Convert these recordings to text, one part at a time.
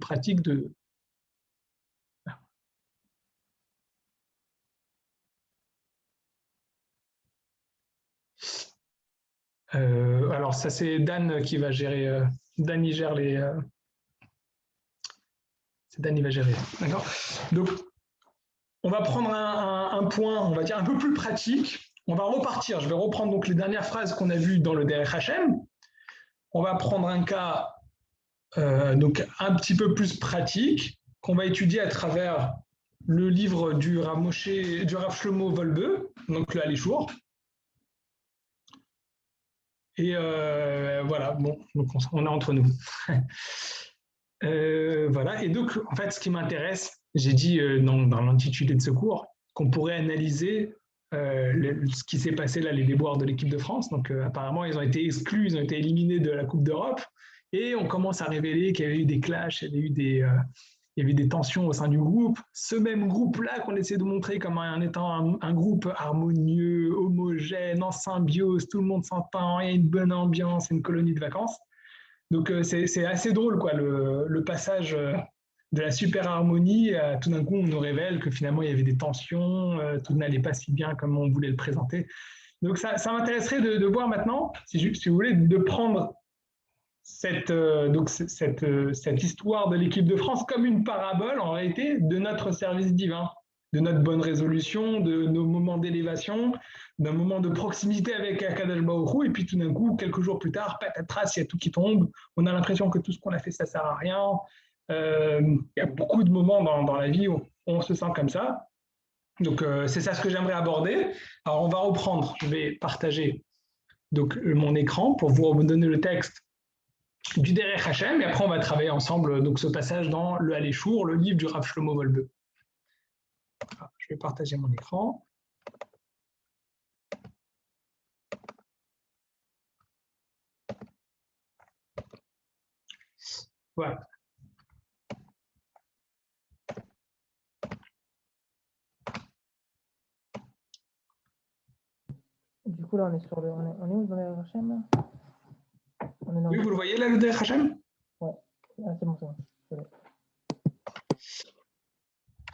pratique de... alors ça c'est Dan qui va gérer. Dan il gère les... c'est Dan il va gérer. D'accord. Donc on va prendre un point, on va dire un peu plus pratique. On va repartir. Je vais reprendre donc les dernières phrases qu'on a vues dans le Derech Hashem. On va prendre un cas donc un petit peu plus pratique qu'on va étudier à travers le livre du Rav Shlomo Wolbe, donc le Halishour. Et voilà, bon, donc on est entre nous. Voilà, et donc en fait, ce qui m'intéresse, j'ai dit dans l'intitulé de ce cours, qu'on pourrait analyser ce qui s'est passé là, les déboires de l'équipe de France. Donc apparemment, ils ont été exclus, ils ont été éliminés de la Coupe d'Europe, et on commence à révéler qu'il y avait eu des clashs, il y avait des tensions au sein du groupe. Ce même groupe-là qu'on essaie de montrer comme étant un groupe harmonieux, homogène, en symbiose, tout le monde s'entend, il y a une bonne ambiance, une colonie de vacances. Donc c'est assez drôle, quoi, le passage de la super harmonie. Tout d'un coup, on nous révèle que finalement, il y avait des tensions, tout n'allait pas si bien comme on voulait le présenter. Donc ça m'intéresserait de voir maintenant, si vous voulez, de prendre cette histoire de l'équipe de France comme une parabole, en réalité, de notre service divin, de notre bonne résolution, de nos moments d'élévation, d'un moment de proximité avec Akadosh Baruch Hu, et puis tout d'un coup, quelques jours plus tard, patatras, il y a tout qui tombe, on a l'impression que tout ce qu'on a fait, ça ne sert à rien. Il y a beaucoup de moments dans la vie où on se sent comme ça. Donc c'est ça ce que j'aimerais aborder. Alors on va reprendre, je vais partager donc, mon écran pour vous donner le texte du Derech Hashem, et après on va travailler ensemble donc ce passage dans le Halishour, le livre du Rav Shlomo Wolbe. Je vais partager mon écran. Voilà. Du coup, là, on est où dans le Hachem là Oui, vous le voyez là, le Derech Hashem? Ouais, c'est bon, c'est bon.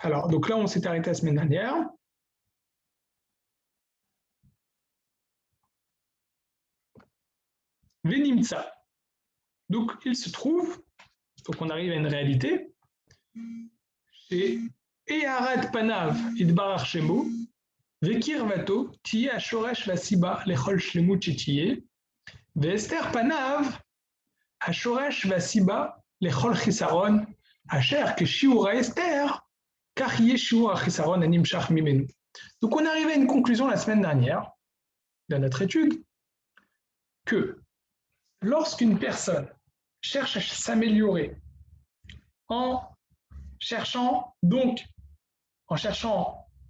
Alors, donc là, on s'est arrêté la semaine dernière. Venimtsa. Donc, il se trouve, donc on arrive à une réalité, et Eharat Panav Idbarar Shemo, Vekirvato, Tiye Ashoresh la Siba, Lechol Shlemut Chetiye, Veester Panav, Ashoresh la Siba, Lechol Chisaron, Asher Keshiura Esther, Kach Yeshua Chisaron Animshach Mimenu. Donc, on arrive à une conclusion la semaine dernière de notre étude que lorsqu'une personne cherche à s'améliorer en cherchant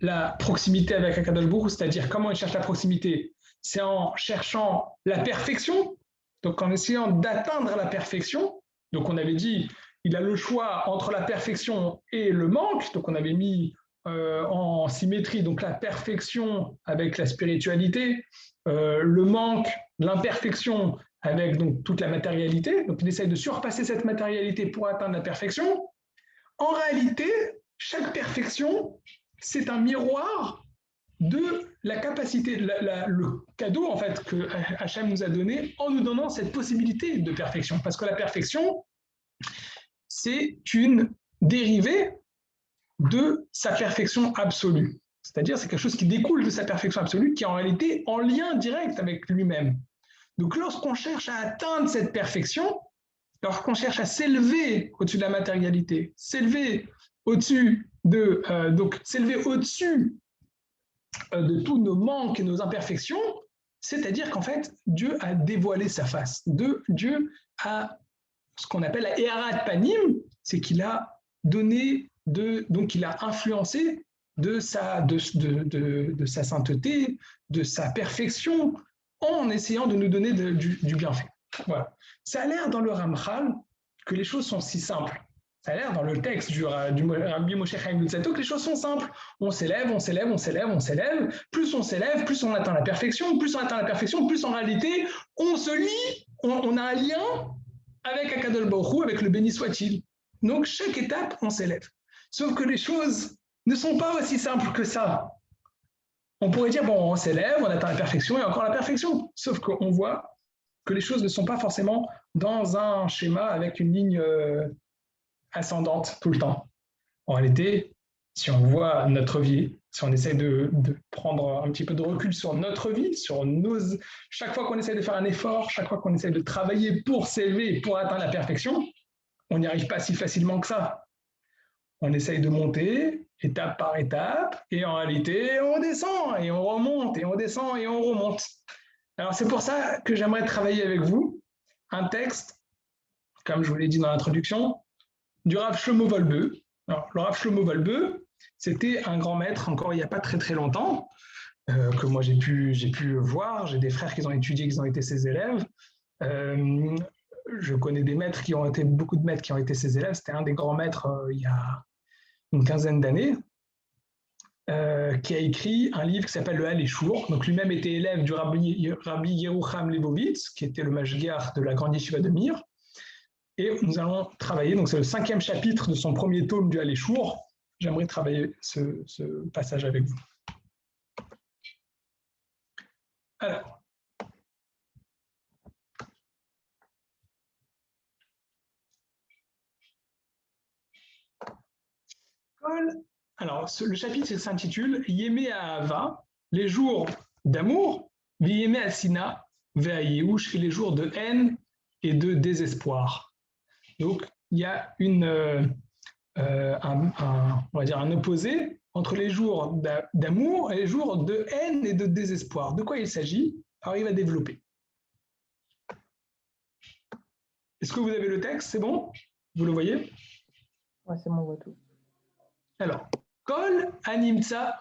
la proximité avec Akadosh Baruch Hu, c'est-à-dire comment il cherche la proximité, c'est en cherchant la perfection, donc en essayant d'atteindre la perfection. Donc on avait dit, il a le choix entre la perfection et le manque, donc on avait mis en symétrie donc la perfection avec la spiritualité, le manque, l'imperfection avec donc toute la matérialité. Donc il essaye de surpasser cette matérialité pour atteindre la perfection. En réalité, chaque perfection, c'est un miroir de la capacité, le cadeau en fait que Hachem nous a donné en nous donnant cette possibilité de perfection. Parce que la perfection, c'est une dérivée de sa perfection absolue. C'est-à-dire, c'est quelque chose qui découle de sa perfection absolue, qui est en réalité en lien direct avec lui-même. Donc, lorsqu'on cherche à atteindre cette perfection, lorsqu'on cherche à s'élever au-dessus de la matérialité, s'élever au-dessus de de tous nos manques et nos imperfections, c'est-à-dire qu'en fait, Dieu a dévoilé sa face. Dieu a ce qu'on appelle la Eharat Panim, c'est qu'il a donné, donc il a influencé de sa sainteté, de sa perfection, en essayant de nous donner du bienfait. Voilà. Ça a l'air dans le Ramchal que les choses sont si simples. Ça a l'air dans le texte du Rabbi Moshe Chaim Luzzatto que les choses sont simples. On s'élève, on s'élève, on s'élève, on s'élève. Plus on s'élève, plus on atteint la perfection. Plus on atteint la perfection, plus en réalité, on se lie, on a un lien avec Akadosh Baruch Hu, avec le béni soit-il. Donc, chaque étape, on s'élève. Sauf que les choses ne sont pas aussi simples que ça. On pourrait dire, bon, on s'élève, on atteint la perfection et encore la perfection. Sauf qu'on voit que les choses ne sont pas forcément dans un schéma avec une ligne ascendante tout le temps. En réalité, si on voit notre vie, si on essaie de prendre un petit peu de recul sur notre vie, sur chaque fois qu'on essaie de faire un effort, chaque fois qu'on essaie de travailler pour s'élever, pour atteindre la perfection, on n'y arrive pas si facilement que ça. On essaye de monter étape par étape, et en réalité, on descend et on remonte, et on descend et on remonte. Alors c'est pour ça que j'aimerais travailler avec vous un texte, comme je vous l'ai dit dans l'introduction, du Rav Shlomo Wolbe. Alors, le Rav Shlomo Wolbe, c'était un grand maître encore il n'y a pas très très longtemps, que moi j'ai pu voir. J'ai des frères qui ont étudié, qui ont été ses élèves. Je connais beaucoup de maîtres qui ont été ses élèves. C'était un des grands maîtres il y a une quinzaine d'années, qui a écrit un livre qui s'appelle le Haléchour. Donc lui-même était élève du Rabbi Yerucham Leibovitz, qui était le mashgiach de la grande yeshiva de Mir. Et nous allons travailler, donc c'est le 5e chapitre de son premier tome du Haléchour. J'aimerais travailler ce passage avec vous. Alors, le chapitre s'intitule Yémé Ahava, les jours d'amour, Yémé Asina, Ve'ayeush, et les jours de haine et de désespoir. Donc, il y a on va dire un opposé entre les jours d'amour et les jours de haine et de désespoir. De quoi il s'agit? Alors, il va développer. Est-ce que vous avez le texte? C'est bon? Vous le voyez? Ouais, c'est bon, on voit tout. Alors, Kol Animtsa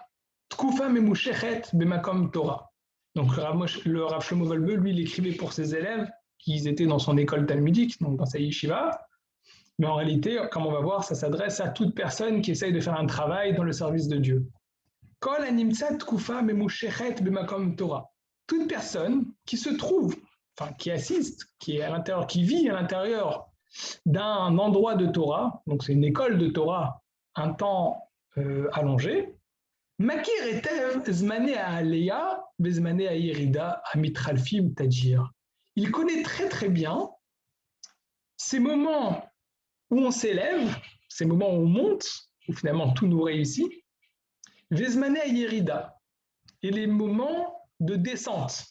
Tkufa Memushechet Bemakom Torah. Donc, le Rav Shlomo Wolbe, lui, il écrivait pour ses élèves qui étaient dans son école talmudique, donc dans sa yeshiva. Mais en réalité, comme on va voir, ça s'adresse à toute personne qui essaye de faire un travail dans le service de Dieu. Kol Animtsa Tkufa Memushechet Bemakom Torah. Toute personne qui se trouve, enfin qui assiste, qui est à l'intérieur, qui vit à l'intérieur d'un endroit de Torah, donc c'est une école de Torah, un temps allongé, Makir etev zmané à Aleya, zmané à Yerida, à Mitralfim Tajir. Il connaît très très bien ces moments où on s'élève, ces moments où on monte, où finalement tout nous réussit, zmané à Yerida, et les moments de descente.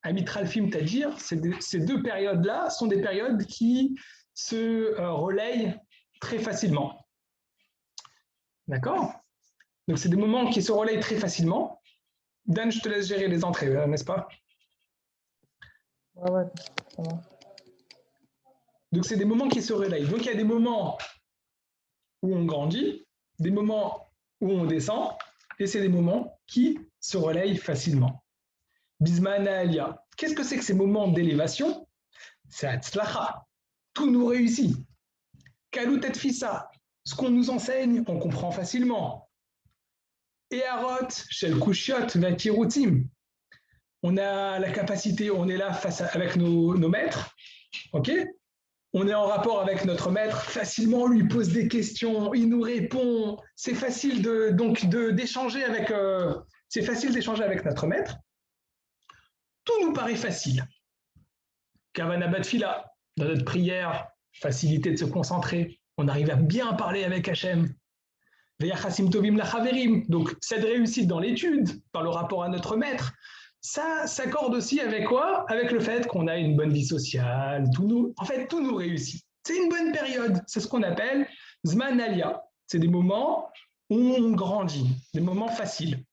À Mitralfim Tajir, ces deux périodes-là sont des périodes qui se relayent très facilement. D'accord? Donc, c'est des moments qui se relayent très facilement. Dan, je te laisse gérer les entrées, n'est-ce pas? Ouais, ça va. Donc, c'est des moments qui se relayent. Donc, il y a des moments où on grandit, des moments où on descend, et c'est des moments qui se relayent facilement. Bisman Alia. Qu'est-ce que c'est que ces moments d'élévation? C'est Hatzlacha. Tout nous réussit. Kalut et Fissa. Ce qu'on nous enseigne, on comprend facilement. Et Arot, Shel Kushiot, Vatirutim. On a la capacité, on est là avec nos maîtres, ok? On est en rapport avec notre maître, facilement on lui pose des questions, il nous répond, c'est facile d'échanger avec, c'est facile d'échanger avec notre maître. Tout nous paraît facile. Kavana Fila, dans notre prière, facilité de se concentrer, on arrive à bien parler avec Hachem. Donc, cette réussite dans l'étude, par le rapport à notre maître, ça s'accorde aussi avec quoi? Avec le fait qu'on a une bonne vie sociale, tout nous réussit. C'est une bonne période, c'est ce qu'on appelle Zman Alia. C'est des moments où on grandit, des moments faciles.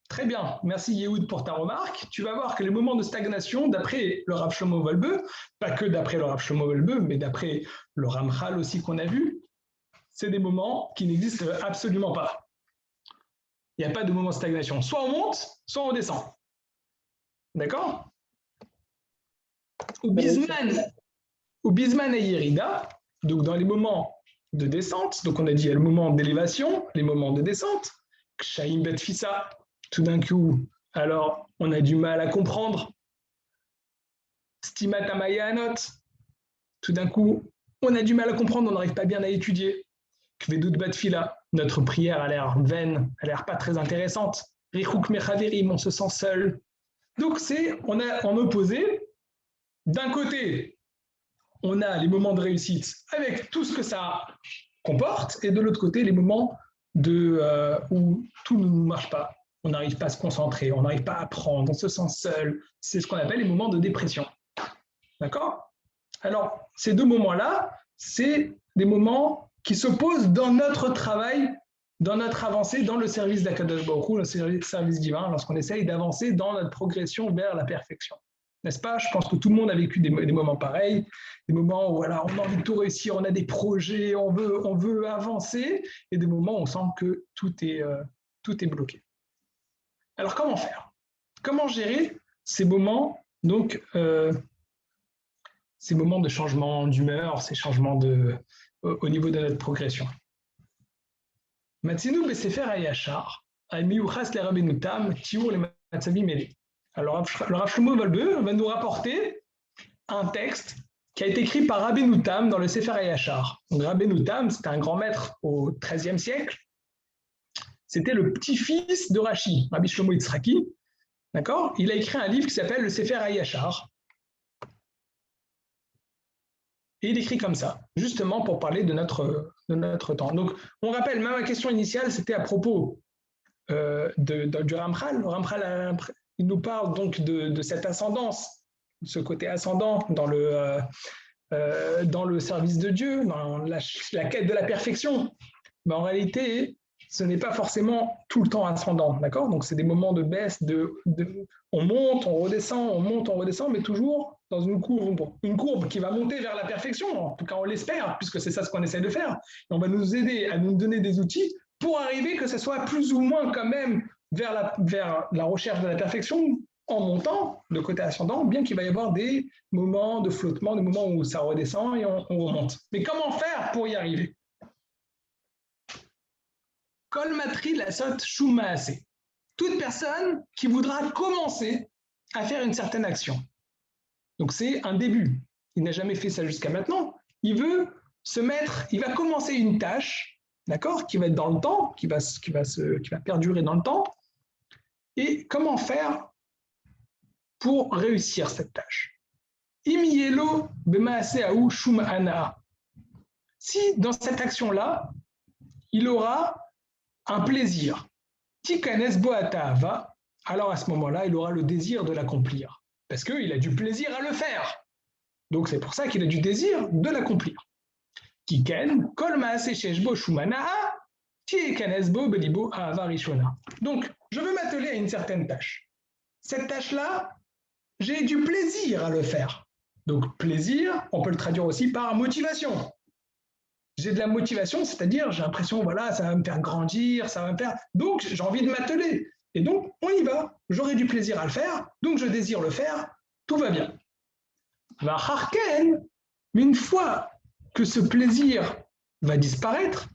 Très bien, merci Yehoud pour ta remarque. Tu vas voir que les moments de stagnation, d'après le Rav Shlomo Wolbe, pas que d'après le Rav Shlomo Wolbe, mais d'après le Ramchal aussi qu'on a vu, c'est des moments qui n'existent absolument pas. Il n'y a pas de moment de stagnation. Soit on monte, soit on descend. D'accord? Au Bisman et Yerida, donc dans les moments de descente, donc on a dit il y a le moment d'élévation, les moments de descente, Kshaim Bet Fissa, tout d'un coup, alors on a du mal à comprendre. Stimat Amayanot. Tout d'un coup, on a du mal à comprendre, on n'arrive pas bien à étudier. Kvedut Batfila, notre prière a l'air vaine, a l'air pas très intéressante. Richouk Mechaverim, on se sent seul. Donc on a en opposé, d'un côté, on a les moments de réussite avec tout ce que ça comporte, et de l'autre côté, les moments où tout ne marche pas. On n'arrive pas à se concentrer, on n'arrive pas à apprendre, on se sent seul. C'est ce qu'on appelle les moments de dépression. D'accord ? Alors, ces deux moments-là, c'est des moments qui s'opposent dans notre travail, dans notre avancée, dans le service d'Akadosh Baruch Hu, le service divin, lorsqu'on essaye d'avancer dans notre progression vers la perfection. N'est-ce pas ? Je pense que tout le monde a vécu des moments pareils, des moments où voilà, on a envie de tout réussir, on a des projets, on veut avancer, et des moments où on sent que tout est bloqué. Alors, comment faire ? Comment gérer ces moments, donc, ces moments de changement d'humeur, ces changements au niveau de notre progression. Matzinu Besefer Hayashar, Miuchas le Rabbeinu Tam, Tiur le Matzavim Mele. Alors, le Rav Shlomo Wolbe va nous rapporter un texte qui a été écrit par Rabbeinu Tam dans le Sefer Hayashar. Donc, Rabbeinu Tam, c'était un grand maître au XIIIe siècle. C'était le petit-fils de Rashi, Rabbi Shlomo Yitzhaki. D'accord ? Il a écrit un livre qui s'appelle le Sefer Hayashar. Et il écrit comme ça, justement pour parler de notre temps. Donc, on rappelle, même la question initiale, c'était à propos du Ramchal. Le Ramchal, il nous parle donc de cette ascendance, de ce côté ascendant dans le service de Dieu, dans la quête de la perfection. Mais en réalité, ce n'est pas forcément tout le temps ascendant, d'accord ? Donc, c'est des moments de baisse, on monte, on redescend, mais toujours dans une courbe qui va monter vers la perfection, en tout cas on l'espère, puisque c'est ça ce qu'on essaie de faire. Et on va nous aider à nous donner des outils pour arriver que ce soit plus ou moins quand même vers la recherche de la perfection en montant de côté ascendant, bien qu'il va y avoir des moments de flottement, des moments où ça redescend et on remonte. Mais comment faire pour y arriver ? Kol matri lasot shum maaseh. Toute personne qui voudra commencer à faire une certaine action. Donc c'est un début. Il n'a jamais fait ça jusqu'à maintenant. Il va commencer une tâche, d'accord, qui va être dans le temps, qui va perdurer dans le temps. Et comment faire pour réussir cette tâche ? Imielo b'maasehahu shum hana. Si dans cette action-là, il aura un plaisir, tikanes bo atahava, alors à ce moment-là, il aura le désir de l'accomplir. Parce qu'il a du plaisir à le faire. Donc c'est pour ça qu'il a du désir de l'accomplir. Kiken, kol maase sheshbo shumanaha, tikanesbo belibo ahava rishona. Donc, je veux m'atteler à une certaine tâche. Cette tâche-là, j'ai du plaisir à le faire. Donc, plaisir, on peut le traduire aussi par motivation. J'ai de la motivation, c'est-à-dire, j'ai l'impression, voilà, ça va me faire grandir, ça va me faire... Donc, j'ai envie de m'atteler. Et donc, on y va. J'aurai du plaisir à le faire, donc je désire le faire, tout va bien. Va harken, mais une fois que ce plaisir va disparaître,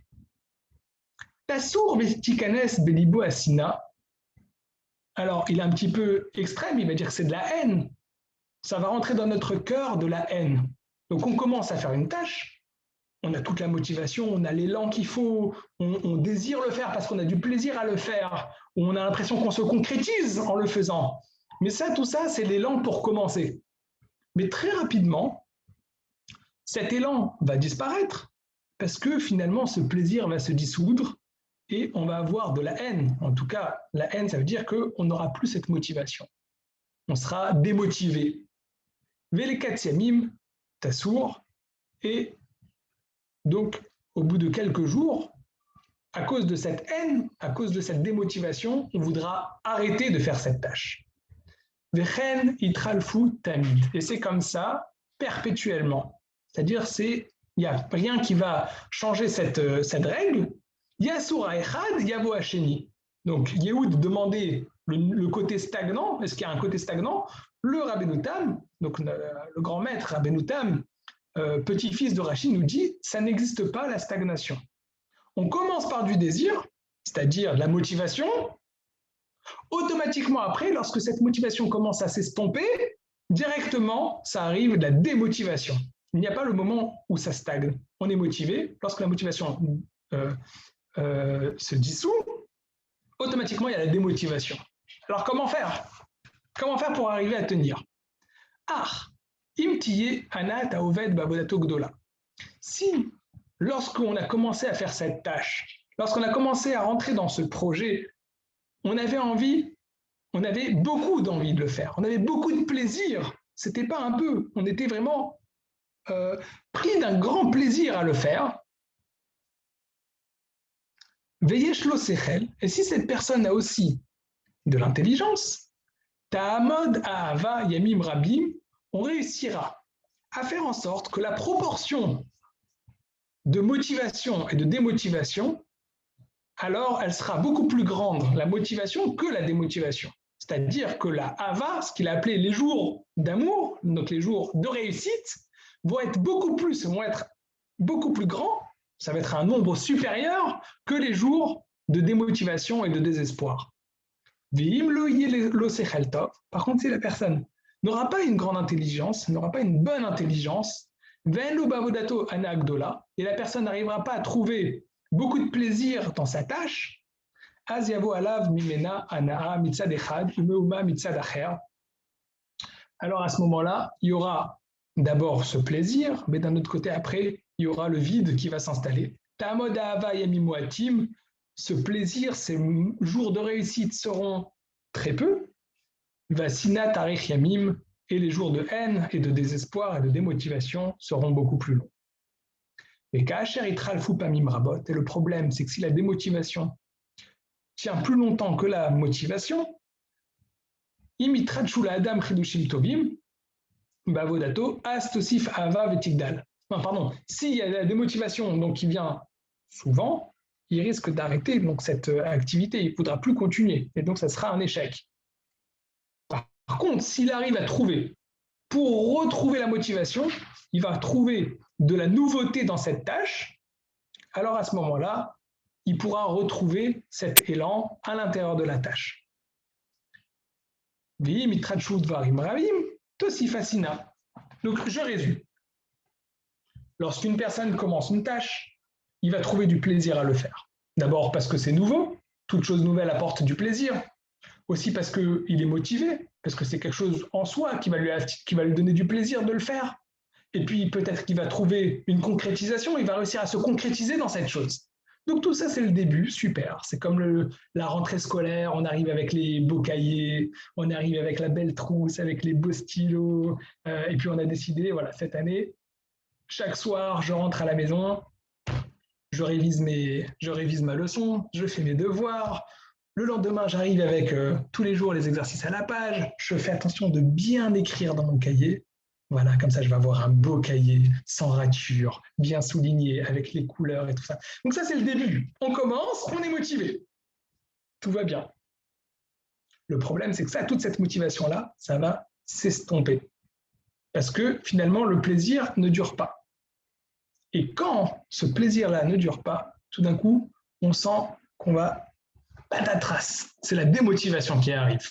tassour vestikanes belibo asina. Alors, il est un petit peu extrême, il va dire que c'est de la haine. Ça va rentrer dans notre cœur de la haine. Donc, on commence à faire une tâche, on a toute la motivation, on a l'élan qu'il faut, on désire le faire parce qu'on a du plaisir à le faire, on a l'impression qu'on se concrétise en le faisant. Mais ça, tout ça, c'est l'élan pour commencer. Mais très rapidement, cet élan va disparaître parce que finalement, ce plaisir va se dissoudre et on va avoir de la haine. En tout cas, la haine, ça veut dire qu'on n'aura plus cette motivation. On sera démotivé. Velekat yamim, tassour, et donc, au bout de quelques jours, à cause de cette haine, à cause de cette démotivation, on voudra arrêter de faire cette tâche. Vechen itralfu tamid. Et c'est comme ça, perpétuellement. C'est-à-dire, il n'y a rien qui va changer cette règle. Yasura echad yavo hasheni. Donc, Yehoud demandait le côté stagnant. Est-ce qu'il y a un côté stagnant ? Le Rabbeinu Tam, donc le grand maître Rabbeinu Tam, petit-fils de Rashi, nous dit ça n'existe pas la stagnation. On commence par du désir, c'est-à-dire la motivation. Automatiquement après, lorsque cette motivation commence à s'estomper, directement, ça arrive de la démotivation. Il n'y a pas le moment où ça stagne. On est motivé. Lorsque la motivation se dissout, automatiquement, il y a la démotivation. Alors, comment faire? Comment faire pour arriver à tenir? Imtiye anat aoved bavodato gdola. Si, lorsqu'on a commencé à faire cette tâche, lorsqu'on a commencé à rentrer dans ce projet, on avait beaucoup d'envie de le faire, on avait beaucoup de plaisir, c'était pas un peu, on était vraiment pris d'un grand plaisir à le faire. Veyesh lo sechel, et si cette personne a aussi de l'intelligence, ta'amod ahava yamim rabim, on réussira à faire en sorte que la proportion de motivation et de démotivation, alors elle sera beaucoup plus grande, la motivation, que la démotivation. C'est-à-dire que la hava, ce qu'il a appelé les jours d'amour, donc les jours de réussite, vont être beaucoup plus grands, ça va être un nombre supérieur que les jours de démotivation et de désespoir. Par contre, si la personne n'aura pas une grande intelligence, n'aura pas une bonne intelligence, et la personne n'arrivera pas à trouver beaucoup de plaisir dans sa tâche, alors à ce moment-là, il y aura d'abord ce plaisir, mais d'un autre côté, après, il y aura le vide qui va s'installer. Ce plaisir, ces jours de réussite seront très peu. Et les jours de haine et de désespoir et de démotivation seront beaucoup plus longs. Et le problème, c'est que si la démotivation tient plus longtemps que la motivation, s'il y a la démotivation donc, qui vient souvent, il risque d'arrêter donc, cette activité, il ne voudra plus continuer, et donc ça sera un échec. Par contre, s'il arrive à trouver, pour retrouver la motivation, il va trouver de la nouveauté dans cette tâche, alors à ce moment-là, il pourra retrouver cet élan à l'intérieur de la tâche. Donc, je résume. Lorsqu'une personne commence une tâche, il va trouver du plaisir à le faire. D'abord parce que c'est nouveau, toute chose nouvelle apporte du plaisir. Aussi parce qu'il est motivé, parce que c'est quelque chose en soi qui va lui donner du plaisir de le faire. Et puis peut-être qu'il va trouver une concrétisation, il va réussir à se concrétiser dans cette chose. Donc tout ça, c'est le début, super. C'est comme la rentrée scolaire, on arrive avec les beaux cahiers, on arrive avec la belle trousse, avec les beaux stylos, et puis on a décidé, voilà, cette année, chaque soir, je rentre à la maison, je révise ma leçon, je fais mes devoirs. Le lendemain, j'arrive avec tous les jours les exercices à la page, je fais attention de bien écrire dans mon cahier. Voilà, comme ça, je vais avoir un beau cahier, sans rature, bien souligné, avec les couleurs et tout ça. Donc ça, c'est le début. On commence, on est motivé. Tout va bien. Le problème, c'est que ça, toute cette motivation-là, ça va s'estomper. Parce que finalement, le plaisir ne dure pas. Et quand ce plaisir-là ne dure pas, tout d'un coup, on sent qu'on va patatras. C'est la démotivation qui arrive.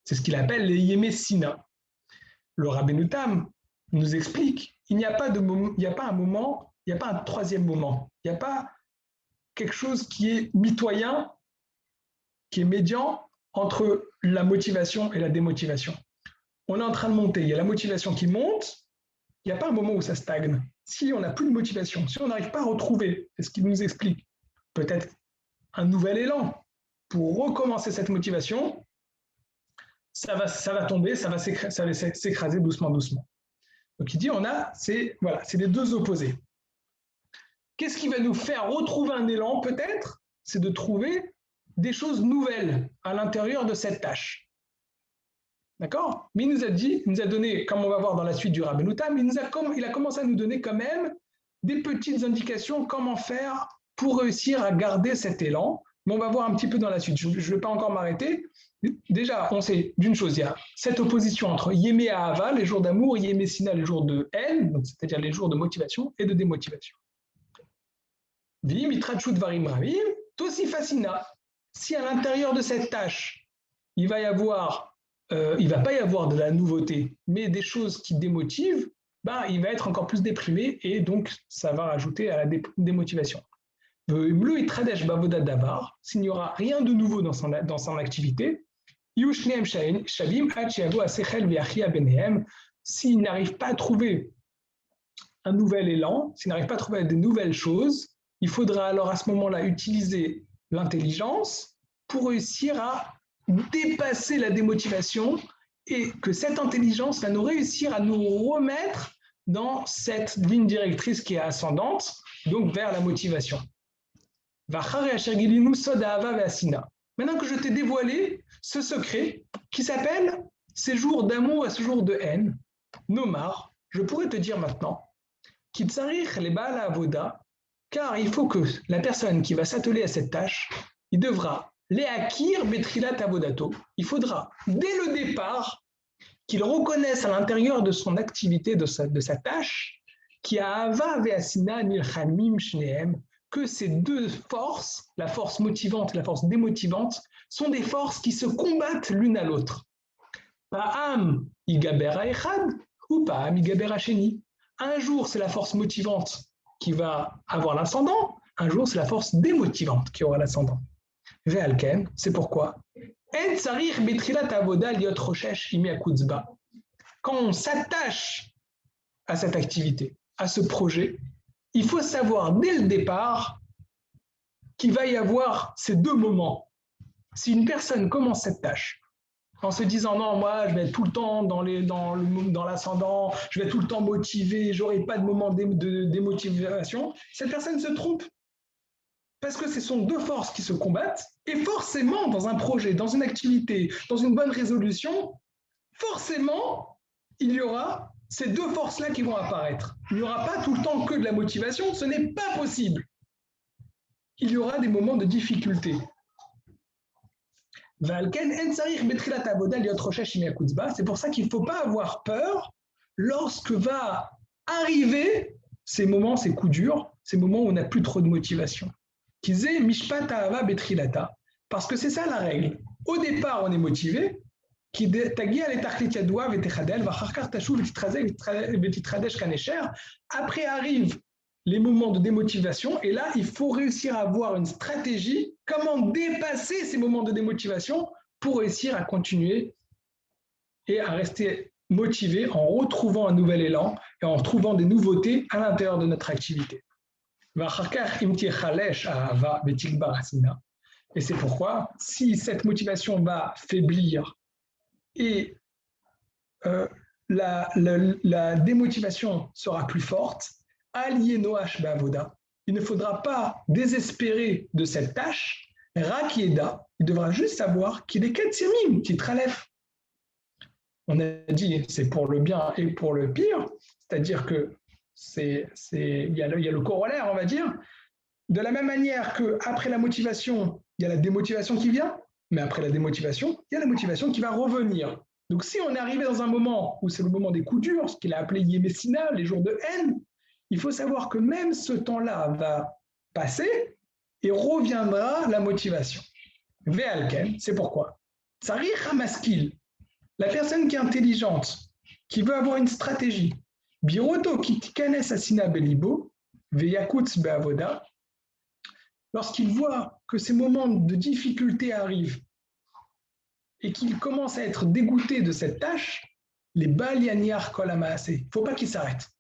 C'est ce qu'il appelle les yémessina. Le Rabbeinu Tam nous explique il n'y a pas un moment, il n'y a pas un troisième moment, il n'y a pas quelque chose qui est mitoyen, qui est médian entre la motivation et la démotivation. On est en train de monter, il y a la motivation qui monte, il n'y a pas un moment où ça stagne. Si on n'a plus de motivation, si on n'arrive pas à retrouver, c'est ce qu'il nous explique, peut-être un nouvel élan pour recommencer cette motivation, ça va tomber, ça va s'écraser doucement. Donc il dit, c'est les deux opposés. Qu'est-ce qui va nous faire retrouver un élan peut-être? C'est de trouver des choses nouvelles à l'intérieur de cette tâche. D'accord? Mais il nous a donné, comme on va voir dans la suite du Rabbeinu Tam, il a commencé à nous donner quand même des petites indications comment faire pour réussir à garder cet élan. Mais on va voir un petit peu dans la suite. Je ne vais pas encore m'arrêter. Déjà, on sait d'une chose, il y a cette opposition entre Yémé et Ahava, les jours d'amour, Yémé Sina, les jours de haine, c'est-à-dire les jours de motivation et de démotivation. Vim, Itrachut Varim Ravim, Tosi Fasina. Si à l'intérieur de cette tâche, il va y avoir il ne va pas y avoir de la nouveauté, mais des choses qui démotivent, il va être encore plus déprimé et donc ça va rajouter à la démotivation. S'il n'y aura rien de nouveau dans son activité, s'il n'arrive pas à trouver un nouvel élan, s'il n'arrive pas à trouver de nouvelles choses, il faudra alors à ce moment-là utiliser l'intelligence pour réussir à dépasser la démotivation et que cette intelligence va nous réussir à nous remettre dans cette ligne directrice qui est ascendante, donc vers la motivation. Maintenant que je t'ai dévoilé ce secret qui s'appelle ces jours d'amour et ces jours de haine, Nomar, je pourrais te dire maintenant qu'il s'arrive les Baal Avoda, car il faut que la personne qui va s'atteler à cette tâche, il devra les akir betrilat avodato. Il faudra, dès le départ, qu'il reconnaisse à l'intérieur de son activité, de sa tâche, qui a ava ve'asina nilchamim shneem, que ces deux forces, la force motivante et la force démotivante, sont des forces qui se combattent l'une à l'autre. Pa'am igabera echad ou pa'am igabera sheni. Un jour, c'est la force motivante qui va avoir l'ascendant, un jour, c'est la force démotivante qui aura l'ascendant. Ve'alken, c'est pourquoi. Quand on s'attache à cette activité, à ce projet, il faut savoir dès le départ qu'il va y avoir ces deux moments. Si une personne commence cette tâche en se disant non, moi je vais être tout le temps dans l'ascendant, je vais être tout le temps motivé, j'aurai pas de moment de démotivation, cette personne se trompe. Parce que ce sont deux forces qui se combattent, et forcément, dans un projet, dans une activité, dans une bonne résolution, forcément, il y aura ces deux forces-là qui vont apparaître. Il n'y aura pas tout le temps que de la motivation, ce n'est pas possible. Il y aura des moments de difficulté. C'est pour ça qu'il ne faut pas avoir peur lorsque va arriver ces moments, ces coups durs, ces moments où on n'a plus trop de motivation. Parce que c'est ça la règle. Au départ, on est motivé. Après arrivent les moments de démotivation et là, il faut réussir à avoir une stratégie, comment dépasser ces moments de démotivation pour réussir à continuer et à rester motivé en retrouvant un nouvel élan et en trouvant des nouveautés à l'intérieur de notre activité. Et c'est pourquoi, si cette motivation va faiblir et la démotivation sera plus forte, il ne faudra pas désespérer de cette tâche. Rakieda, il devra juste savoir qu'il est Ketsimim, qui tralève. On a dit c'est pour le bien et pour le pire, c'est-à-dire que il y a le corollaire, on va dire. De la même manière qu'après la motivation, il y a la démotivation qui vient, mais après la démotivation, il y a la motivation qui va revenir. Donc si on est arrivé dans un moment où c'est le moment des coups durs, ce qu'il a appelé Yemessina, les jours de haine, il faut savoir que même ce temps-là va passer et reviendra la motivation. Ve'alken, c'est pourquoi. Tsarich hamaskil, la personne qui est intelligente, qui veut avoir une stratégie, biroto ki tikanes asina belibo, ve'yakutz be'avoda, lorsqu'il voit que ces moments de difficulté arrivent et qu'il commence à être dégoûté de cette tâche, les balianiar kolamaase, il ne faut pas qu'il s'arrête.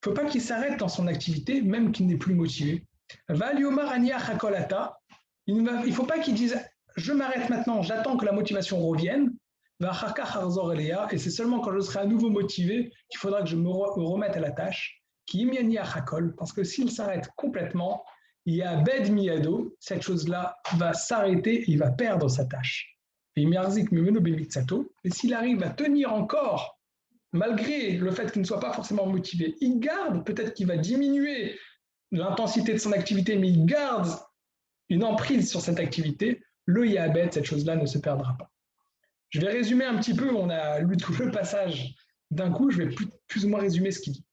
Il ne faut pas qu'il s'arrête dans son activité, même qu'il n'est plus motivé. Valiomar aniar hakolata, il ne faut pas qu'il dise je m'arrête maintenant, j'attends que la motivation revienne. Et c'est seulement quand je serai à nouveau motivé qu'il faudra que je me remette à la tâche. Parce que s'il s'arrête complètement, il y a bed miado, cette chose-là va s'arrêter et il va perdre sa tâche. Et s'il arrive à tenir encore, malgré le fait qu'il ne soit pas forcément motivé, il garde, peut-être qu'il va diminuer l'intensité de son activité, mais il garde une emprise sur cette activité, le yabed, cette chose-là ne se perdra pas. Je vais résumer un petit peu, on a lu tout le passage d'un coup, je vais plus ou moins résumer ce qu'il dit.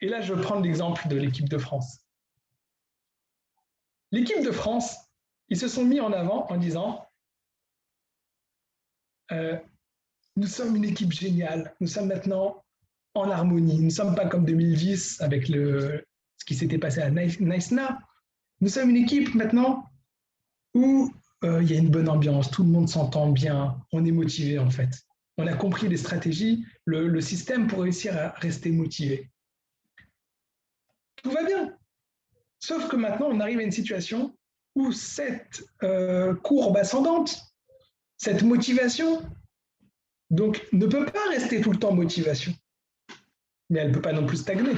Et là, je vais prendre l'exemple de l'équipe de France. L'équipe de France, ils se sont mis en avant en disant Nous sommes une équipe géniale. Nous sommes maintenant en harmonie. Nous ne sommes pas comme 2010 avec ce qui s'était passé à Naïsna. Nous sommes une équipe maintenant où il y a une bonne ambiance, tout le monde s'entend bien, on est motivé en fait. On a compris les stratégies, le système pour réussir à rester motivé. Tout va bien. Sauf que maintenant, on arrive à une situation où cette courbe ascendante, cette motivation, donc, ne peut pas rester tout le temps motivation. Mais elle ne peut pas non plus stagner.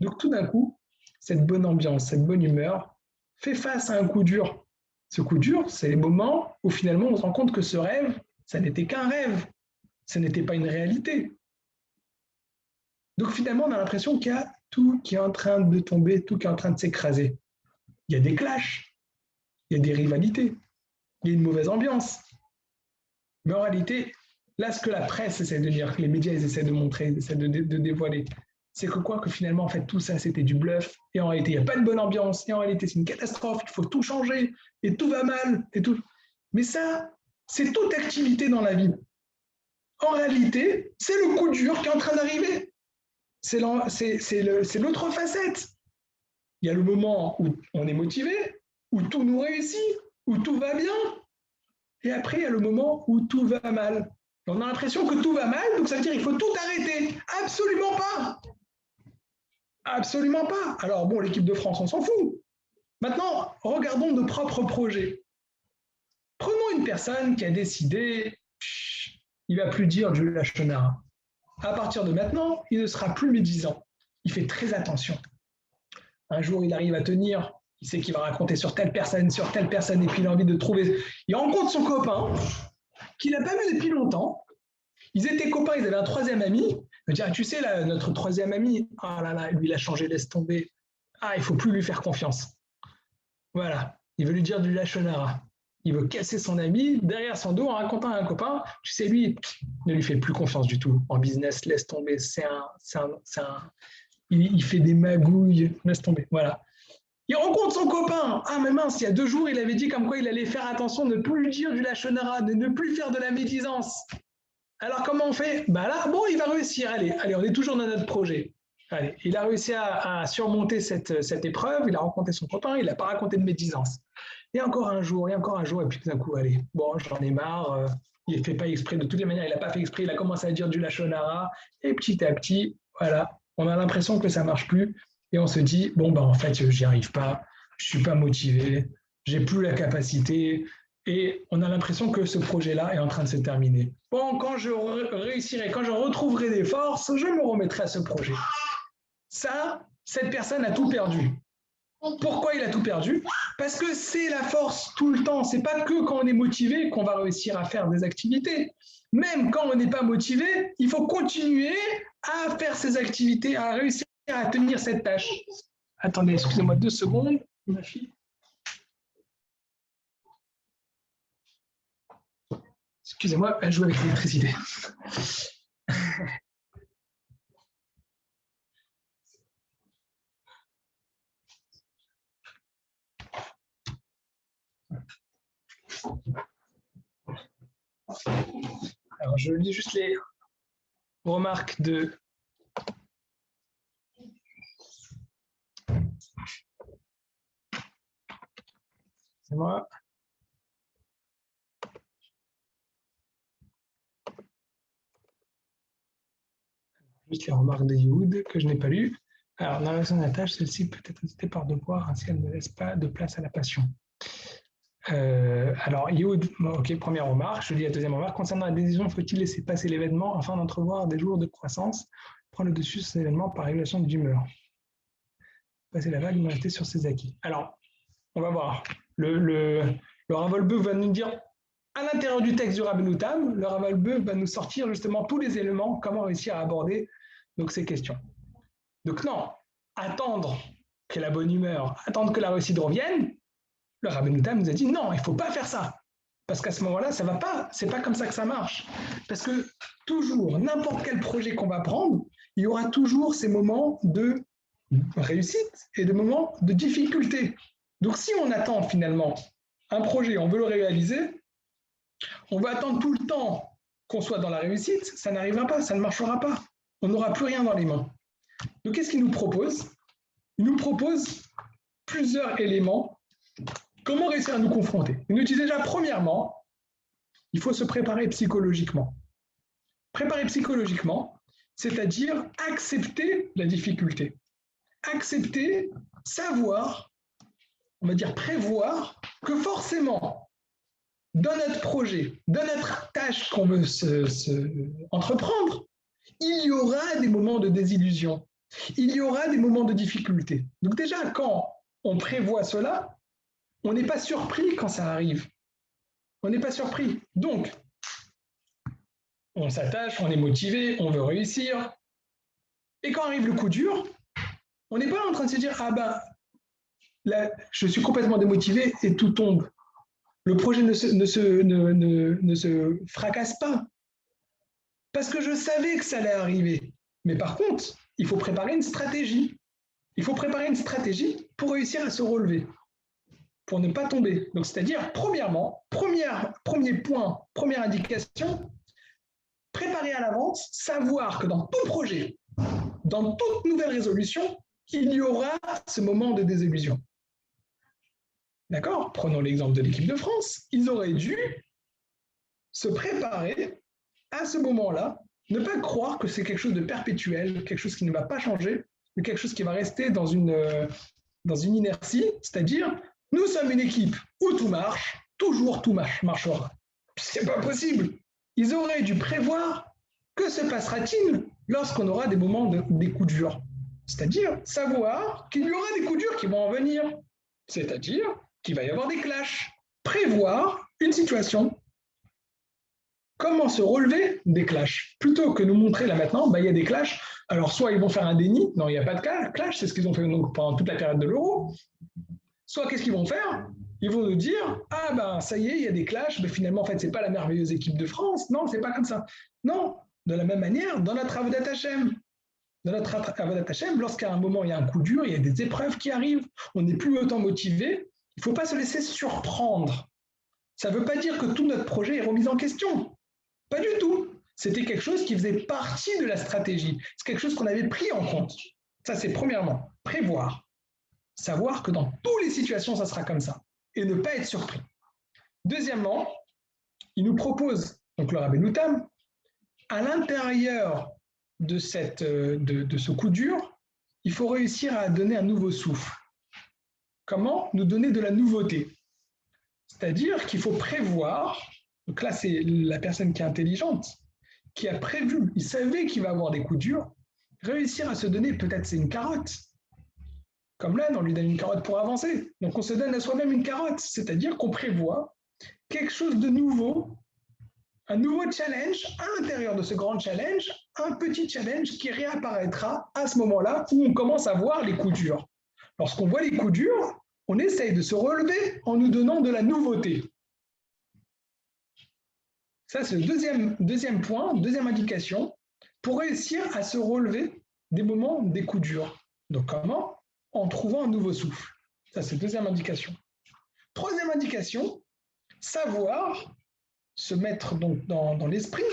Donc, tout d'un coup, cette bonne ambiance, cette bonne humeur fait face à un coup dur. Ce coup dur, c'est les moments où finalement on se rend compte que ce rêve, ça n'était qu'un rêve, ça n'était pas une réalité. Donc finalement, on a l'impression qu'il y a tout qui est en train de tomber, tout qui est en train de s'écraser. Il y a des clashs, il y a des rivalités, il y a une mauvaise ambiance. Mais en réalité, là, ce que la presse essaie de dire, que les médias essaient de montrer, essaient de dévoiler, c'est que quoi que finalement, en fait, tout ça, c'était du bluff. Et en réalité, il n'y a pas de bonne ambiance. Et en réalité, c'est une catastrophe. Il faut tout changer. Et tout va mal. Et tout. Mais ça, c'est toute activité dans la vie. En réalité, c'est le coup dur qui est en train d'arriver. C'est l'autre facette. Il y a le moment où on est motivé, où tout nous réussit, où tout va bien. Et après, il y a le moment où tout va mal. On a l'impression que tout va mal, donc ça veut dire qu'il faut tout arrêter. Absolument pas. Absolument pas. Alors bon, l'équipe de France, on s'en fout. Maintenant, regardons nos propres projets. Prenons une personne qui a décidé, il ne va plus dire du lachenard. À partir de maintenant, il ne sera plus médisant. Il fait très attention. Un jour, il arrive à tenir, il sait qu'il va raconter sur telle personne, et puis il a envie de trouver. Il rencontre son copain, qu'il n'a pas vu depuis longtemps. Ils étaient copains, ils avaient un troisième ami. Il me dit, ah, tu sais, là, notre troisième ami, ah là là, lui, il a changé, laisse tomber. Ah, il ne faut plus lui faire confiance. Voilà, il veut lui dire du lachonara. Il veut casser son ami derrière son dos en racontant à un copain, tu sais, lui, ne lui fait plus confiance du tout. En business, laisse tomber, il fait des magouilles, laisse tomber. Voilà. Il rencontre son copain. Ah, mais mince, il y a 2 jours, il avait dit comme quoi il allait faire attention de ne plus lui dire du lachonara, de ne plus faire de la médisance. Alors, comment on fait? Bah là, bon, il va réussir. Allez, on est toujours dans notre projet. Allez, il a réussi à surmonter cette épreuve. Il a rencontré son copain. Il n'a pas raconté de médisance. Et encore un jour, et puis tout d'un coup, allez, bon, j'en ai marre. Il ne fait pas exprès. De toutes les manières, il n'a pas fait exprès. Il a commencé à dire du lachonara. Et petit à petit, voilà, on a l'impression que ça ne marche plus. Et on se dit, bon, bah, en fait, j'y arrive pas. Je ne suis pas motivé. J'ai plus la capacité. Et on a l'impression que ce projet-là est en train de se terminer. Bon, quand je réussirai, quand je retrouverai des forces, je me remettrai à ce projet. Ça, cette personne a tout perdu. Pourquoi il a tout perdu? Parce que c'est la force tout le temps. C'est pas que quand on est motivé qu'on va réussir à faire des activités. Même quand on n'est pas motivé, il faut continuer à faire ces activités, à réussir à tenir cette tâche. Attendez, excusez-moi 2 secondes, ma fille. Excusez-moi, elle joue avec l'électricité. Alors, je lis juste les remarques de... C'est moi. Juste les remarques de Youd que je n'ai pas lues. Alors, dans la version de la tâche, celle-ci peut être hésitée par devoir, ainsi elle ne laisse pas de place à la passion. Alors, Youd, ok, première remarque. Je lis la deuxième remarque. Concernant la décision, faut-il laisser passer l'événement afin d'entrevoir des jours de croissance, prendre le dessus sur cet événement par régulation d'humeur? Passer la vague, mais rester sur ses acquis. Alors, on va voir. Le Ravolbeu va nous dire, à l'intérieur du texte du Rabbeinu Tam, le Ravolbeu va nous sortir justement tous les éléments, comment réussir à aborder donc, ces questions. Donc non, attendre que la bonne humeur, attendre que la réussite revienne, le Rabbeinu Tam nous a dit non, il ne faut pas faire ça. Parce qu'à ce moment-là, ça ne va pas, c'est pas comme ça que ça marche. Parce que toujours, n'importe quel projet qu'on va prendre, il y aura toujours ces moments de réussite et de moments de difficulté. Donc si on attend finalement un projet, on veut le réaliser, on va attendre tout le temps qu'on soit dans la réussite, ça n'arrivera pas, ça ne marchera pas. On n'aura plus rien dans les mains. Donc, qu'est-ce qu'il nous propose? Il nous propose plusieurs éléments. Comment réussir à nous confronter? Il nous dit déjà, premièrement, il faut se préparer psychologiquement. Préparer psychologiquement, c'est-à-dire accepter la difficulté. Accepter, savoir, on va dire prévoir que forcément, dans notre projet, dans notre tâche qu'on veut entreprendre, il y aura des moments de désillusion, il y aura des moments de difficulté. Donc déjà, quand on prévoit cela, on n'est pas surpris quand ça arrive. On n'est pas surpris. Donc, on s'attache, on est motivé, on veut réussir. Et quand arrive le coup dur, on n'est pas en train de se dire « Ah ben, là, je suis complètement démotivé et tout tombe. Le projet ne se fracasse pas. Parce que je savais que ça allait arriver. Mais par contre, il faut préparer une stratégie. Il faut préparer une stratégie pour réussir à se relever, pour ne pas tomber. Donc, c'est-à-dire, premièrement, premier point, première indication, préparer à l'avance, savoir que dans tout projet, dans toute nouvelle résolution, il y aura ce moment de désillusion. D'accord? Prenons l'exemple de l'équipe de France. Ils auraient dû se préparer à ce moment-là, ne pas croire que c'est quelque chose de perpétuel, quelque chose qui ne va pas changer, mais quelque chose qui va rester dans une inertie, c'est-à-dire, nous sommes une équipe où tout marche, toujours tout marchera. C'est pas possible. Ils auraient dû prévoir que se passera-t-il lorsqu'on aura des moments des coups durs. C'est-à-dire savoir qu'il y aura des coups durs qui vont en venir. C'est-à-dire qu'il va y avoir des clashs. Prévoir une situation. Comment se relever des clashs? Plutôt que nous montrer là maintenant, il y a des clashs. Alors soit ils vont faire un déni, non, il n'y a pas de clash, c'est ce qu'ils ont fait donc, pendant toute la période de l'euro. Soit qu'est-ce qu'ils vont faire? Ils vont nous dire, ah ben ça y est, il y a des clashs, mais finalement en fait c'est pas la merveilleuse équipe de France. Non, c'est pas comme ça. Non, de la même manière, dans notre Avodat Hashem, lorsqu'à un moment il y a un coup dur, il y a des épreuves qui arrivent, on n'est plus autant motivé, il ne faut pas se laisser surprendre. Ça ne veut pas dire que tout notre projet est remis en question. Pas du tout. C'était quelque chose qui faisait partie de la stratégie. C'est quelque chose qu'on avait pris en compte. Ça, c'est premièrement, prévoir. Savoir que dans toutes les situations, ça sera comme ça. Et ne pas être surpris. Deuxièmement, il nous propose, donc le Rabbeinu Tam, à l'intérieur de ce coup dur, il faut réussir à donner un nouveau souffle. Comment? Nous donner de la nouveauté. C'est-à-dire qu'il faut prévoir, donc là c'est la personne qui est intelligente, qui a prévu, il savait qu'il va avoir des coups durs, réussir à se donner, peut-être c'est une carotte. Comme là, on lui donne une carotte pour avancer. Donc on se donne à soi-même une carotte, c'est-à-dire qu'on prévoit quelque chose de nouveau, un nouveau challenge à l'intérieur de ce grand challenge, un petit challenge qui réapparaîtra à ce moment-là où on commence à voir les coups durs. Lorsqu'on voit les coups durs, on essaye de se relever en nous donnant de la nouveauté. Ça, c'est le deuxième point, deuxième indication, pour réussir à se relever des moments des coups durs. Donc comment? En trouvant un nouveau souffle. Ça, c'est la deuxième indication. Troisième indication, savoir se mettre donc dans l'esprit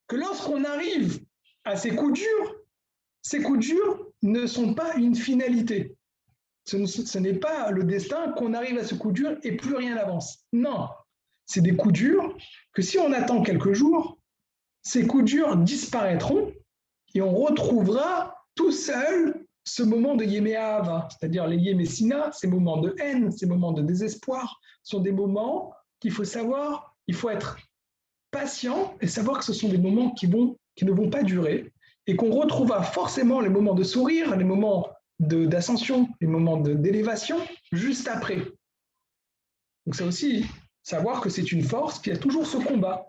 que lorsqu'on arrive à ces coups durs ne sont pas une finalité. Ce n'est pas le destin qu'on arrive à ce coup dur et plus rien n'avance. Non, c'est des coups durs que si on attend quelques jours, ces coups durs disparaîtront et on retrouvera tout seul ce moment de Yéméava, c'est-à-dire les Yémessina, ces moments de haine, ces moments de désespoir, sont des moments qu'il faut savoir, il faut être patient et savoir que ce sont des moments qui ne vont pas durer et qu'on retrouvera forcément les moments de sourire, les moments d'ascension, les moments d'élévation juste après. Donc c'est aussi savoir que c'est une force, qu'il y a toujours ce combat.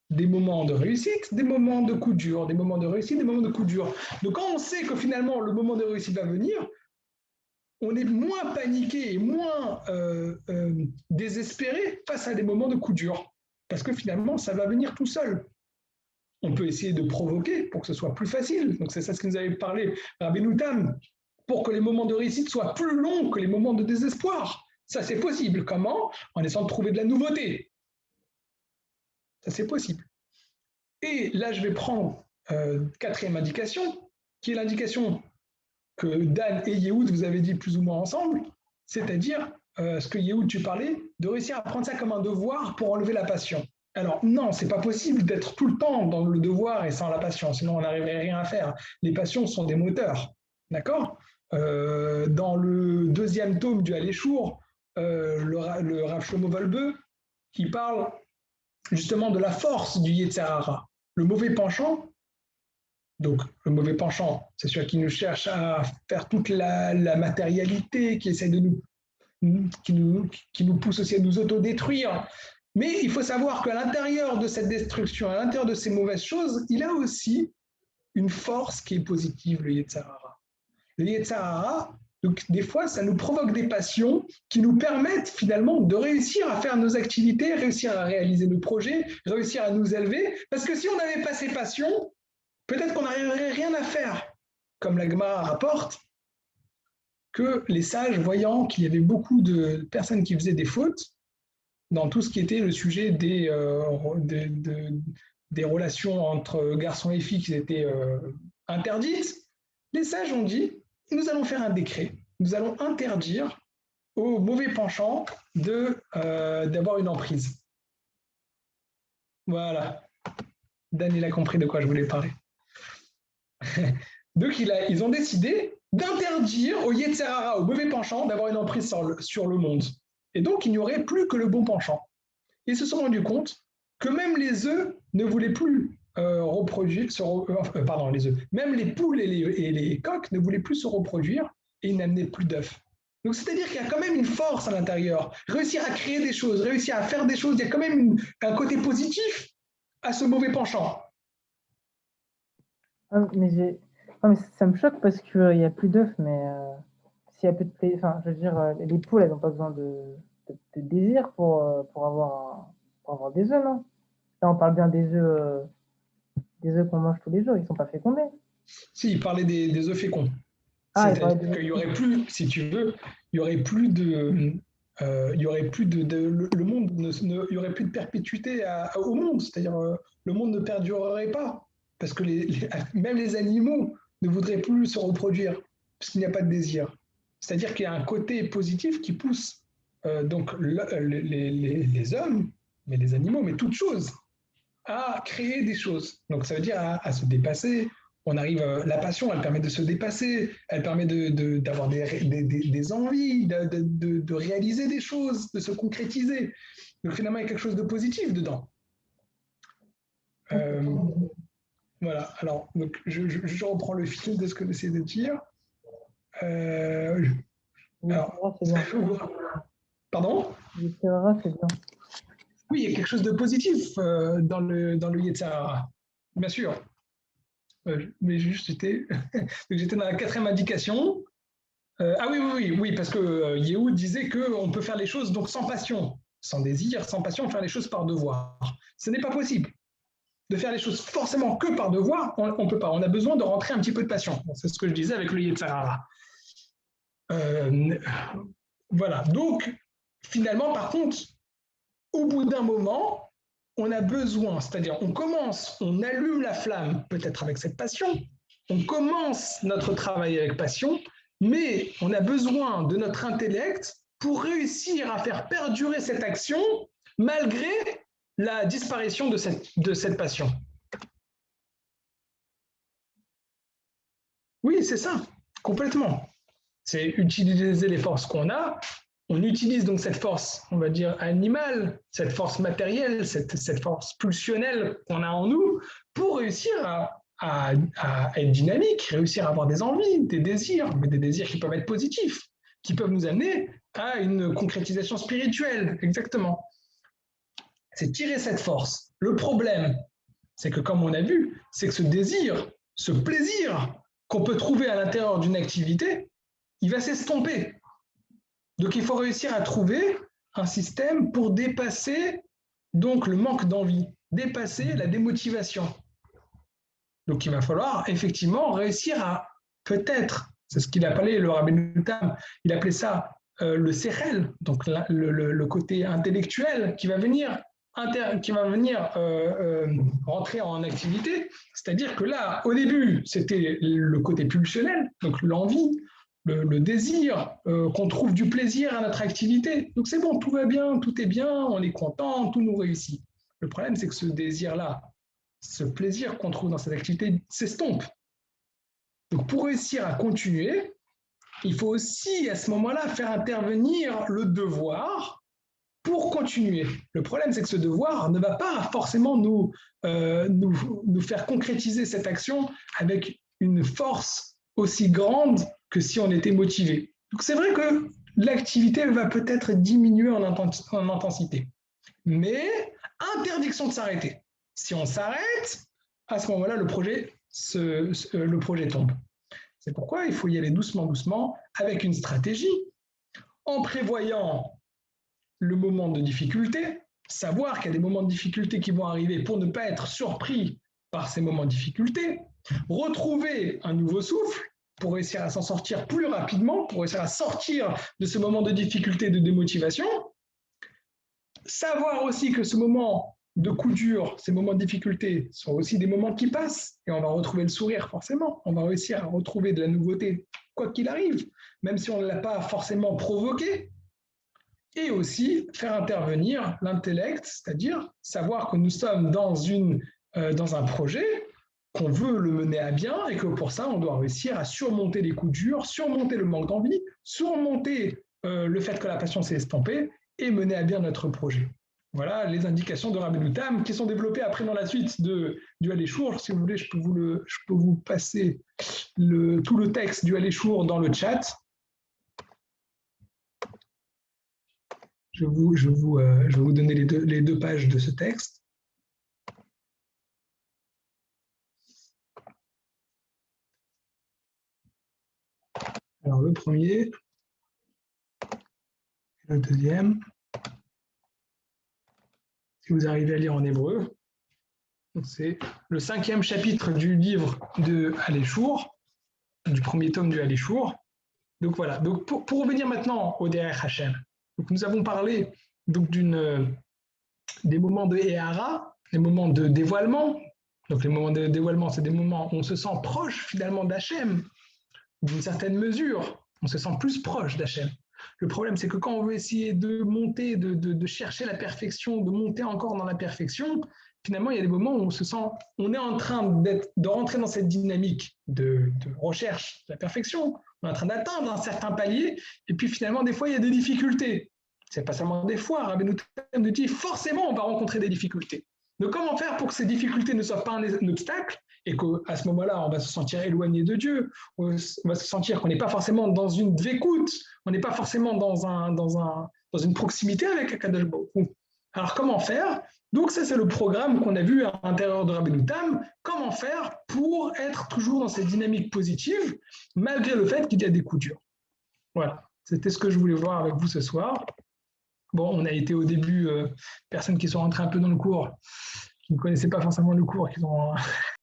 Des moments de réussite, des moments de coups durs, des moments de réussite, des moments de coups durs. Donc quand on sait que finalement le moment de réussite va venir, on est moins paniqué et moins désespéré face à des moments de coups durs. Parce que finalement, ça va venir tout seul. On peut essayer de provoquer pour que ce soit plus facile. Donc c'est ça ce que nous avait parlé Rabbeinu Tam, pour que les moments de réussite soient plus longs que les moments de désespoir. Ça, c'est possible. Comment? En essayant de trouver de la nouveauté. Ça, c'est possible. Et là, je vais prendre quatrième indication, qui est l'indication que Dan et Yehoud vous avez dit plus ou moins ensemble, c'est-à-dire ce que Yehoud, tu parlais, de réussir à prendre ça comme un devoir pour enlever la passion. Alors non, c'est pas possible d'être tout le temps dans le devoir et sans la passion, sinon on n'arriverait rien à faire. Les passions sont des moteurs, d'accord. Dans le deuxième tome du Aléchour, le Rav Shlomo Wolbe, qui parle justement de la force du Yetzer Hara. Le mauvais penchant, donc le mauvais penchant, c'est celui qui nous cherche à faire toute la matérialité, qui essaie de qui nous pousse aussi à nous autodétruire. Mais il faut savoir qu'à l'intérieur de cette destruction, à l'intérieur de ces mauvaises choses, il a aussi une force qui est positive, le Yetzer Hara. Le Yetzer Hara, donc des fois, ça nous provoque des passions qui nous permettent finalement de réussir à faire nos activités, réussir à réaliser nos projets, réussir à nous élever. Parce que si on n'avait pas ces passions, peut-être qu'on n'arriverait rien à faire. Comme la Gemara rapporte, que les sages, voyant qu'il y avait beaucoup de personnes qui faisaient des fautes, dans tout ce qui était le sujet des relations entre garçons et filles qui étaient interdites, les sages ont dit, nous allons faire un décret, nous allons interdire aux mauvais penchants d'avoir une emprise. Voilà. Dan, il a compris de quoi je voulais parler. Donc, ils ont décidé d'interdire au Yetzer Hara, au mauvais penchant, d'avoir une emprise sur le monde. Et donc, il n'y aurait plus que le bon penchant. Ils se sont rendus compte que même les œufs ne voulaient plus reproduire, les œufs, même les poules et les coqs ne voulaient plus se reproduire et ils n'amenaient plus d'œufs. Donc, c'est-à-dire qu'il y a quand même une force à l'intérieur. Réussir à créer des choses, réussir à faire des choses, il y a quand même un côté positif à ce mauvais penchant. Ah, mais ça me choque parce qu'il n'y a plus d'œufs, mais s'il y a plus de enfin, je veux dire, les poules, elles n'ont pas besoin de désir pour avoir des œufs, non? Là, on parle bien des œufs qu'on mange tous les jours, ils ne sont pas fécondés. Si, il parlait des œufs féconds. Ah, c'est-à-dire qu'il y aurait plus, si tu veux, il y aurait plus de, il y aurait plus le monde, il y aurait plus de perpétuité au monde. C'est-à-dire, le monde ne perdurerait pas parce que même les animaux ne voudraient plus se reproduire parce qu'il n'y a pas de désir. C'est-à-dire qu'il y a un côté positif qui pousse donc les hommes, mais les animaux, mais toutes choses, à créer des choses. Donc ça veut dire à se dépasser. On arrive, la passion, elle permet de se dépasser, elle permet d'avoir des envies, de réaliser des choses, de se concrétiser. Donc finalement, il y a quelque chose de positif dedans. Voilà, alors donc, je reprends le fil de ce que j'essaie de dire. Alors, c'est bien. Pardon? C'est bien. Oui, il y a quelque chose de positif dans le Yetzer Hara, bien sûr. Mais juste, j'étais dans la quatrième indication. Oui, parce que Yehoud disait qu'on peut faire les choses donc sans passion, sans désir, sans passion, faire les choses par devoir. Ce n'est pas possible. De faire les choses forcément que par devoir, on ne peut pas. On a besoin de rentrer un petit peu de passion. Bon, c'est ce que je disais avec le Yetzer Hara. Voilà. Donc, finalement, par contre, au bout d'un moment, on a besoin, c'est-à-dire on allume la flamme peut-être avec cette passion, on commence notre travail avec passion, mais on a besoin de notre intellect pour réussir à faire perdurer cette action malgré la disparition de cette passion. Oui, c'est ça, complètement. C'est utiliser les forces qu'on a. On utilise donc cette force, on va dire, animale, cette force matérielle, cette force pulsionnelle qu'on a en nous pour réussir à être dynamique, réussir à avoir des envies, des désirs, mais des désirs qui peuvent être positifs, qui peuvent nous amener à une concrétisation spirituelle, exactement. C'est tirer cette force. Le problème, c'est que comme on a vu, c'est que ce désir, ce plaisir qu'on peut trouver à l'intérieur d'une activité, il va s'estomper. Donc il faut réussir à trouver un système pour dépasser donc le manque d'envie, dépasser la démotivation. Donc il va falloir effectivement réussir à peut-être, c'est ce qu'il appelait le Rabbeinu Tam, il appelait ça le sérel, donc le côté intellectuel qui va venir qui va venir rentrer en activité. C'est-à-dire que là, au début, c'était le côté pulsionnel, donc l'envie, le désir, qu'on trouve du plaisir à notre activité. Donc c'est bon, tout va bien, tout est bien, on est content, tout nous réussit. Le problème, c'est que ce désir-là, ce plaisir qu'on trouve dans cette activité s'estompe. Donc pour réussir à continuer, il faut aussi à ce moment-là faire intervenir le devoir pour continuer. Le problème, c'est que ce devoir ne va pas forcément nous faire concrétiser cette action avec une force aussi grande que si on était motivé. Donc c'est vrai que l'activité va peut-être diminuer en intensité, mais interdiction de s'arrêter. Si on s'arrête, à ce moment-là, le projet tombe. C'est pourquoi il faut y aller doucement, doucement, avec une stratégie, en prévoyant le moment de difficulté, savoir qu'il y a des moments de difficulté qui vont arriver pour ne pas être surpris par ces moments de difficulté, retrouver un nouveau souffle pour réussir à s'en sortir plus rapidement, pour réussir à sortir de ce moment de difficulté, de démotivation, savoir aussi que ce moment de coup dur, ces moments de difficulté sont aussi des moments qui passent et on va retrouver le sourire forcément, on va réussir à retrouver de la nouveauté quoi qu'il arrive, même si on ne l'a pas forcément provoqué, et aussi faire intervenir l'intellect, c'est-à-dire savoir que nous sommes dans un projet, qu'on veut le mener à bien et que pour ça, on doit réussir à surmonter les coups durs, surmonter le manque d'envie, surmonter le fait que la passion s'est estompée et mener à bien notre projet. Voilà les indications de Rabbeinu Tam qui sont développées après dans la suite du Haléchour. Si vous voulez, je peux vous passer tout le texte du Haléchour dans le chat. Je vais vous donner les deux pages de ce texte. Alors, le premier, le deuxième. Si vous arrivez à lire en hébreu, c'est le 5e chapitre du livre de Haléchour, du premier tome du Haléchour. Donc voilà. Donc pour revenir maintenant au Derech Hashem, donc nous avons parlé donc des moments de Ehara, des moments de dévoilement. Donc les moments de dévoilement, c'est des moments où on se sent proche finalement d'Hachem, d'une certaine mesure, on se sent plus proche d'Hachem. Le problème, c'est que quand on veut essayer de monter, de chercher la perfection, de monter encore dans la perfection, finalement, il y a des moments où on est en train de rentrer dans cette dynamique de recherche de la perfection, on est en train d'atteindre un certain palier, et puis finalement, des fois, il y a des difficultés. C'est pas seulement des fois, Rabbeinu Tam nous dit forcément on va rencontrer des difficultés. Donc comment faire pour que ces difficultés ne soient pas un obstacle et qu'à ce moment-là, on va se sentir éloigné de Dieu, on va se sentir qu'on n'est pas forcément dans une dvékout, on n'est pas forcément dans une proximité avec Akadosh Baruch Hu. Alors comment faire? Donc ça, c'est le programme qu'on a vu à l'intérieur de Rabbeinu Tam. Comment faire pour être toujours dans cette dynamique positive, malgré le fait qu'il y a des coups durs. Voilà, c'était ce que je voulais voir avec vous ce soir. Bon, on a été au début personnes qui sont rentrées un peu dans le cours, qui ne connaissaient pas forcément le cours, qui ont